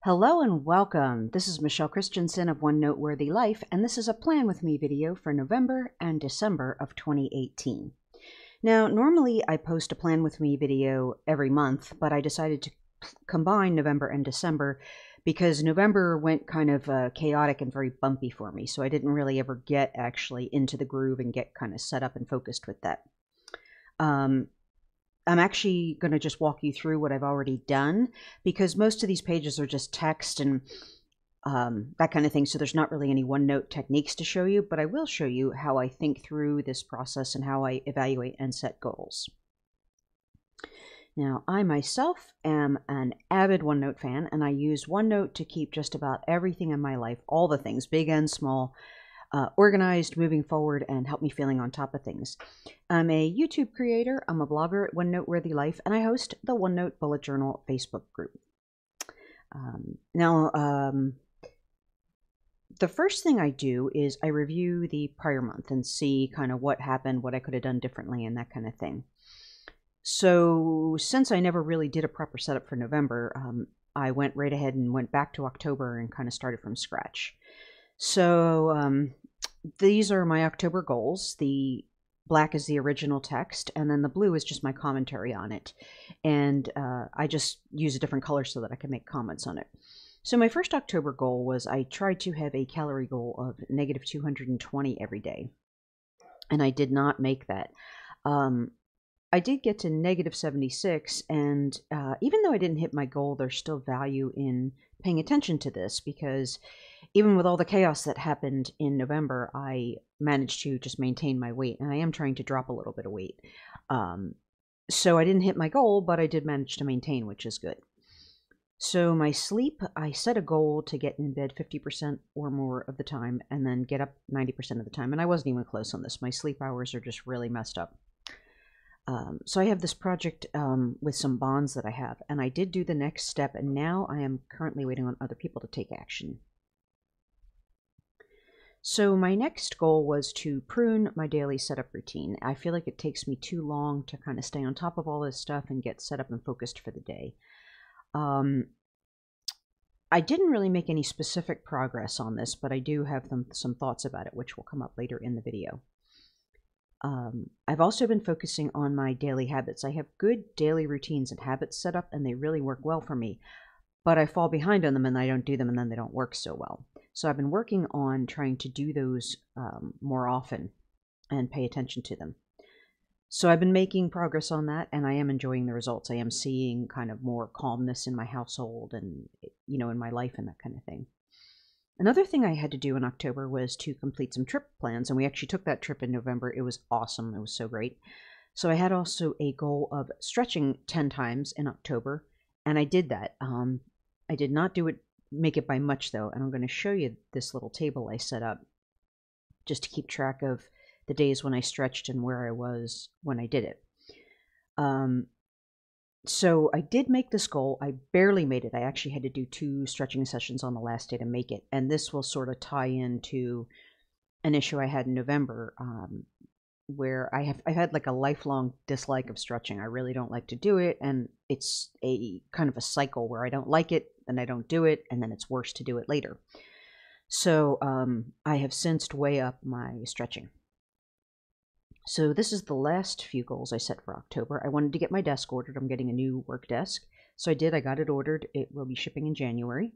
Hello and welcome. This is Michele Christensen of One Noteworthy Life, and this is a Plan With Me video for November and December of 2018. Now, normally I post a Plan With Me video every month, but I decided to combine November and December because November went kind of chaotic and very bumpy for me, so I didn't really ever get actually into the groove and get kind of set up and focused with that. I'm actually going to just walk you through what I've already done because most of these pages are just text and that kind of thing, so there's not really any OneNote techniques to show you, but I will show you how I think through this process and how I evaluate and set goals. Now, I myself am an avid OneNote fan, and I use OneNote to keep just about everything in my life, all the things, big and small, organized, moving forward, and help me feeling on top of things. I'm a YouTube creator, I'm a blogger at One Noteworthy Life, and I host the OneNote Bullet Journal Facebook group. The first thing I do is I review the prior month and see kind of what happened, what I could have done differently, and that kind of thing. So since I never really did a proper setup for November, I went right ahead and went back to October and kind of started from scratch. So these are my October goals. The black is the original text, and then the blue is just my commentary on it. And I just use a different color so that I can make comments on it. So my first October goal was I tried to have a calorie goal of negative 220 every day. And I did not make that. I did get to negative 76, and even though I didn't hit my goal, there's still value in paying attention to this because even with all the chaos that happened in November, I managed to just maintain my weight, and I am trying to drop a little bit of weight. So I didn't hit my goal, but I did manage to maintain, which is good. So my sleep, I set a goal to get in bed 50% or more of the time and then get up 90% of the time, and I wasn't even close on this. My sleep hours are just really messed up. So I have this project with some bonds that I have, and I did do the next step, and now I am currently waiting on other people to take action. So my next goal was to prune my daily setup routine. I feel like it takes me too long to kind of stay on top of all this stuff and get set up and focused for the day. I didn't really make any specific progress on this, but I do have some thoughts about it, which will come up later in the video. I've also been focusing on my daily habits. I have good daily routines and habits set up, and they really work well for me. But I fall behind on them, and I don't do them, and then they don't work so well. So I've been working on trying to do those more often and pay attention to them. So I've been making progress on that, and I am enjoying the results. I am seeing kind of more calmness in my household and, in my life and that kind of thing. Another thing I had to do in October was to complete some trip plans, and we actually took that trip in November. It was awesome. It was so great. So I had also a goal of stretching 10 times in October, and I did that. I did not make it by much, though, and I'm going to show you this little table I set up just to keep track of the days when I stretched and where I was when I did it. So I did make this goal. I barely made it. I actually had to do 2 stretching sessions on the last day to make it. And this will sort of tie into an issue I had in November where I've had like a lifelong dislike of stretching. I really don't like to do it. And it's a kind of a cycle where I don't like it, then I don't do it, and then it's worse to do it later. So I have since way up my stretching. So this is the last few goals I set for October. I wanted to get my desk ordered. I'm getting a new work desk. So I did. I got it ordered. It will be shipping in January.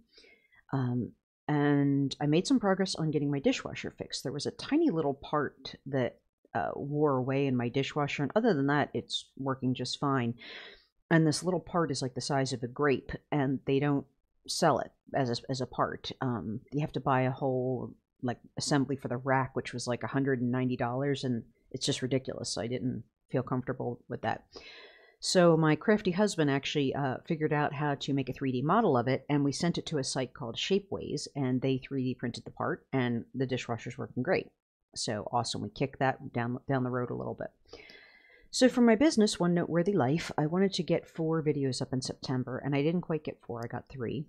And I made some progress on getting my dishwasher fixed. There was a tiny little part that wore away in my dishwasher. And other than that, it's working just fine. And this little part is like the size of a grape. And they don't sell it as a part. You have to buy a whole like assembly for the rack, which was like $190. And it's just ridiculous. So I didn't feel comfortable with that. So my crafty husband actually figured out how to make a 3D model of it, and we sent it to a site called Shapeways, and they 3D printed the part, and the dishwasher's working great. So awesome. We kicked that down the road a little bit. So for my business, One Noteworthy Life, I wanted to get 4 videos up in September, and I didn't quite get 4. I got 3.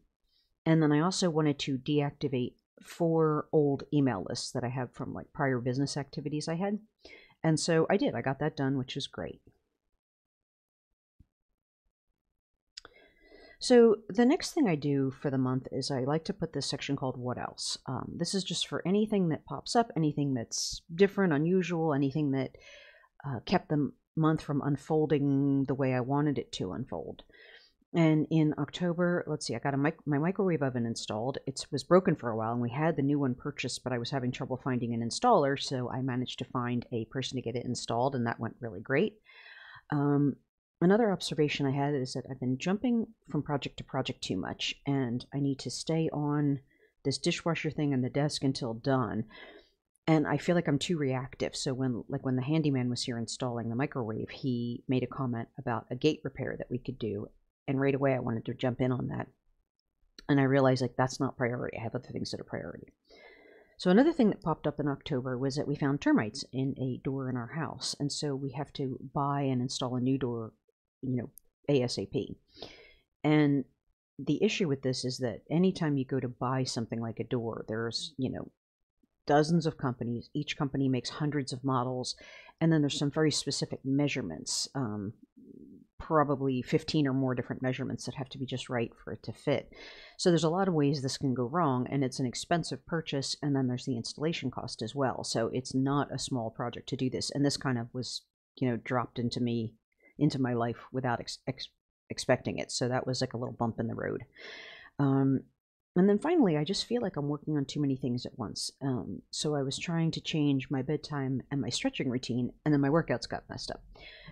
And then I also wanted to deactivate 4 old email lists that I have from like prior business activities I had. And so I did. I got that done, which is great. So the next thing I do for the month is I like to put this section called What Else? This is just for anything that pops up, anything that's different, unusual, anything that kept the month from unfolding the way I wanted it to unfold. And in October, let's see, I got my microwave oven installed. It was broken for a while, and we had the new one purchased, but I was having trouble finding an installer, so I managed to find a person to get it installed, and that went really great. Another observation I had is that I've been jumping from project to project too much, and I need to stay on this dishwasher thing on the desk until done. And I feel like I'm too reactive. So when the handyman was here installing the microwave, he made a comment about a gate repair that we could do. And right away I wanted to jump in on that. And I realized that's not priority. I have other things that are priority. So another thing that popped up in October was that we found termites in a door in our house. And so we have to buy and install a new door, ASAP. And the issue with this is that anytime you go to buy something like a door, there's, dozens of companies. Each company makes hundreds of models, and then there's some very specific measurements, probably 15 or more different measurements that have to be just right for it to fit. So there's a lot of ways this can go wrong, and it's an expensive purchase, and then there's the installation cost as well. So it's not a small project to do this, and this kind of was, dropped into my life without expecting it. So that was like a little bump in the road. And then finally, I just feel like I'm working on too many things at once. So I was trying to change my bedtime and my stretching routine, and then my workouts got messed up.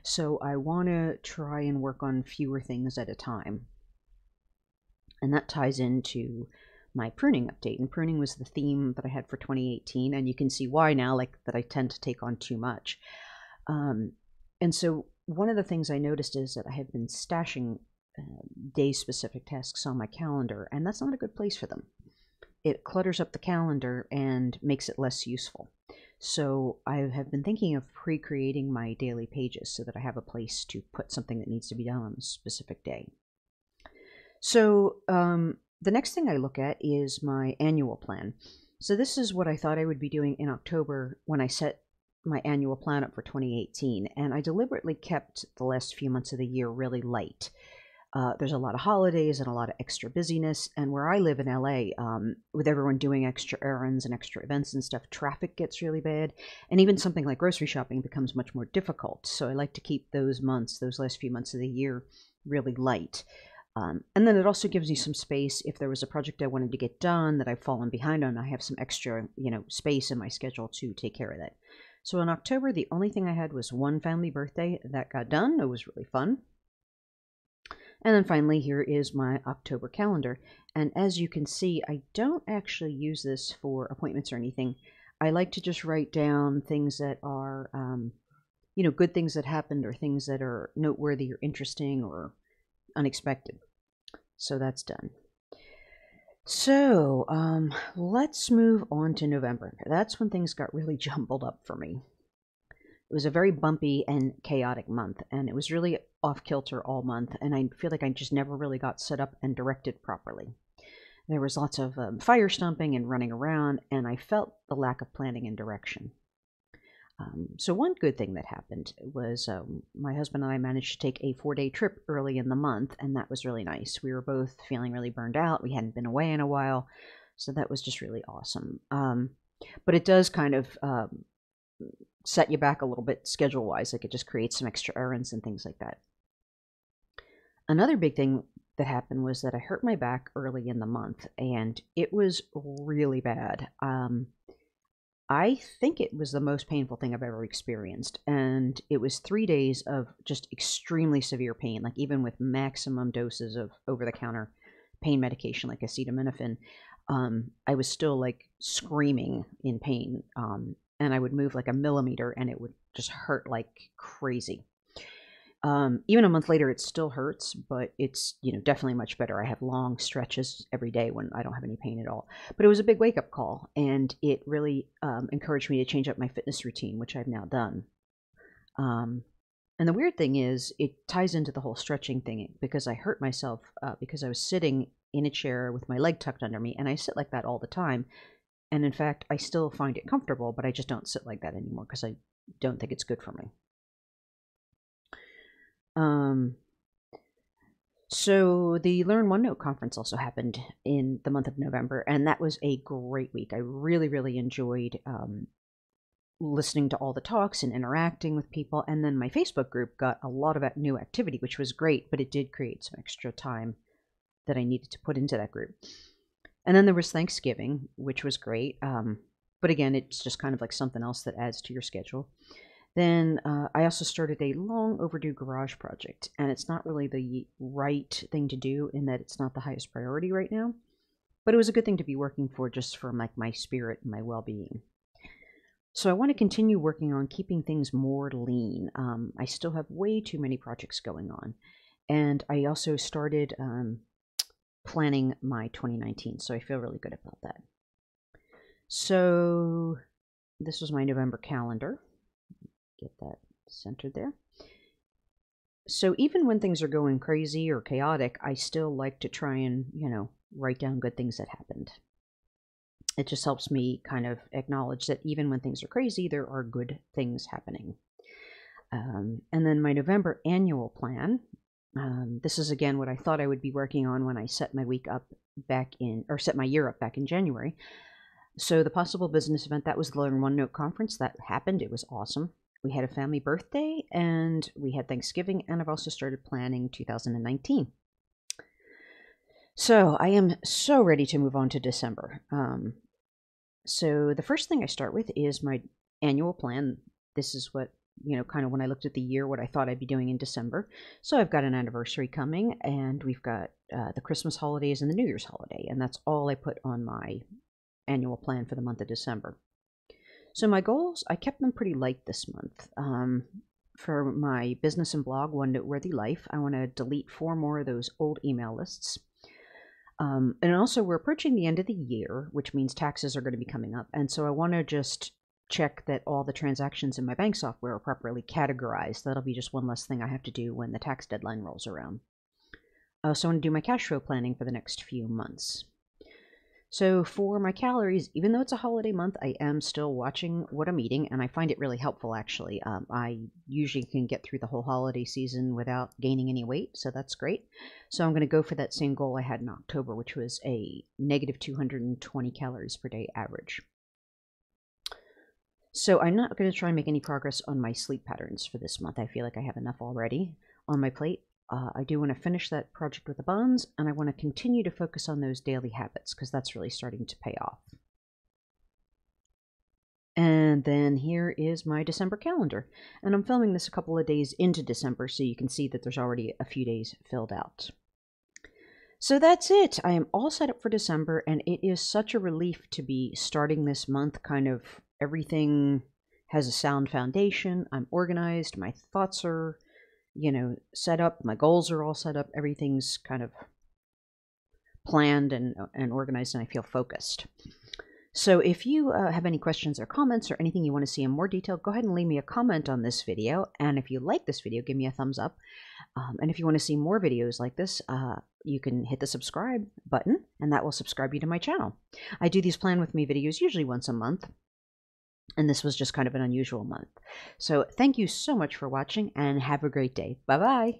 So I want to try and work on fewer things at a time. And that ties into my pruning update. And pruning was the theme that I had for 2018, and you can see why now, that I tend to take on too much. And so one of the things I noticed is that I have been stashing day-specific tasks on my calendar, and that's not a good place for them. It clutters up the calendar and makes it less useful. So I have been thinking of pre-creating my daily pages so that I have a place to put something that needs to be done on a specific day. So the next thing I look at is my annual plan. So this is what I thought I would be doing in October when I set my annual plan up for 2018, and I deliberately kept the last few months of the year really light. There's a lot of holidays and a lot of extra busyness, and where I live in LA, with everyone doing extra errands and extra events and stuff, traffic gets really bad, and even something like grocery shopping becomes much more difficult. So I like to keep those last few months of the year, really light. And then it also gives me some space. If there was a project I wanted to get done that I've fallen behind on, I have some extra, space in my schedule to take care of that. So in October, the only thing I had was one family birthday that got done. It was really fun. And then finally, here is my October calendar. And as you can see, I don't actually use this for appointments or anything. I like to just write down things that are, good things that happened or things that are noteworthy or interesting or unexpected. So that's done. So let's move on to November. That's when things got really jumbled up for me. It was a very bumpy and chaotic month, and it was really off-kilter all month, and I feel like I just never really got set up and directed properly. There was lots of fire stomping and running around, and I felt the lack of planning and direction. So one good thing that happened was my husband and I managed to take a 4-day trip early in the month, and that was really nice. We were both feeling really burned out. We hadn't been away in a while, so that was just really awesome. But it does kind of set you back a little bit schedule-wise. Like, it just creates some extra errands and things like that. Another big thing that happened was that I hurt my back early in the month, and it was really bad. I think it was the most painful thing I've ever experienced, and it was 3 days of just extremely severe pain, like even with maximum doses of over-the-counter pain medication like acetaminophen. I was still like screaming in pain, and I would move like a millimeter and it would just hurt like crazy. Even a month later, it still hurts, but it's, definitely much better. I have long stretches every day when I don't have any pain at all. But it was a big wake-up call, and it really encouraged me to change up my fitness routine, which I've now done. And the weird thing is, it ties into the whole stretching thing, because I hurt myself because I was sitting in a chair with my leg tucked under me, and I sit like that all the time. And in fact, I still find it comfortable, but I just don't sit like that anymore because I don't think it's good for me. So the Learn OneNote conference also happened in the month of November, and that was a great week. I really, really enjoyed listening to all the talks and interacting with people. And then my Facebook group got a lot of new activity, which was great, but it did create some extra time that I needed to put into that group. And then there was Thanksgiving, which was great. But again, it's just kind of like something else that adds to your schedule. Then I also started a long overdue garage project, and it's not really the right thing to do in that it's not the highest priority right now. But it was a good thing to be working for, just for like my spirit and my well-being. So I want to continue working on keeping things more lean. I still have way too many projects going on. And I also started planning my 2019, so I feel really good about that. So this was my November calendar. Get that centered there. So even when things are going crazy or chaotic, I still like to try and, write down good things that happened. It just helps me kind of acknowledge that even when things are crazy, there are good things happening. And then my November annual plan. This is again what I thought I would be working on when I set my week up set my year up back in January. So the possible business event, that was the Learn OneNote conference. That happened. It was awesome. We had a family birthday, and we had Thanksgiving, and I've also started planning 2019. So I am so ready to move on to December. So the first thing I start with is my annual plan. This is what, kind of when I looked at the year, what I thought I'd be doing in December. So I've got an anniversary coming, and we've got the Christmas holidays and the New Year's holiday, and that's all I put on my annual plan for the month of December. So my goals, I kept them pretty light this month. For my business and blog, One Noteworthy Life, I want to delete 4 more of those old email lists. And also, we're approaching the end of the year, which means taxes are going to be coming up. And so I want to just check that all the transactions in my bank software are properly categorized. That'll be just one less thing I have to do when the tax deadline rolls around. I also want to do my cash flow planning for the next few months. So for my calories, even though it's a holiday month, I am still watching what I'm eating, and I find it really helpful, actually. I usually can get through the whole holiday season without gaining any weight, so that's great. So I'm going to go for that same goal I had in October, which was a negative 220 calories per day average. So I'm not going to try and make any progress on my sleep patterns for this month. I feel like I have enough already on my plate. I do want to finish that project with the buns, and I want to continue to focus on those daily habits because that's really starting to pay off. And then here is my December calendar. And I'm filming this a couple of days into December, so you can see that there's already a few days filled out. So that's it. I am all set up for December, and it is such a relief to be starting this month. Kind of everything has a sound foundation. I'm organized. My thoughts are set up. My goals are all set up. Everything's kind of planned and organized, and I feel focused. So if you have any questions or comments or anything you want to see in more detail, go ahead and leave me a comment on this video. And if you like this video, give me a thumbs up. And if you want to see more videos like this, you can hit the subscribe button, and that will subscribe you to my channel. I do these Plan With Me videos usually once a month. And this was just kind of an unusual month. So thank you so much for watching, and have a great day. Bye-bye.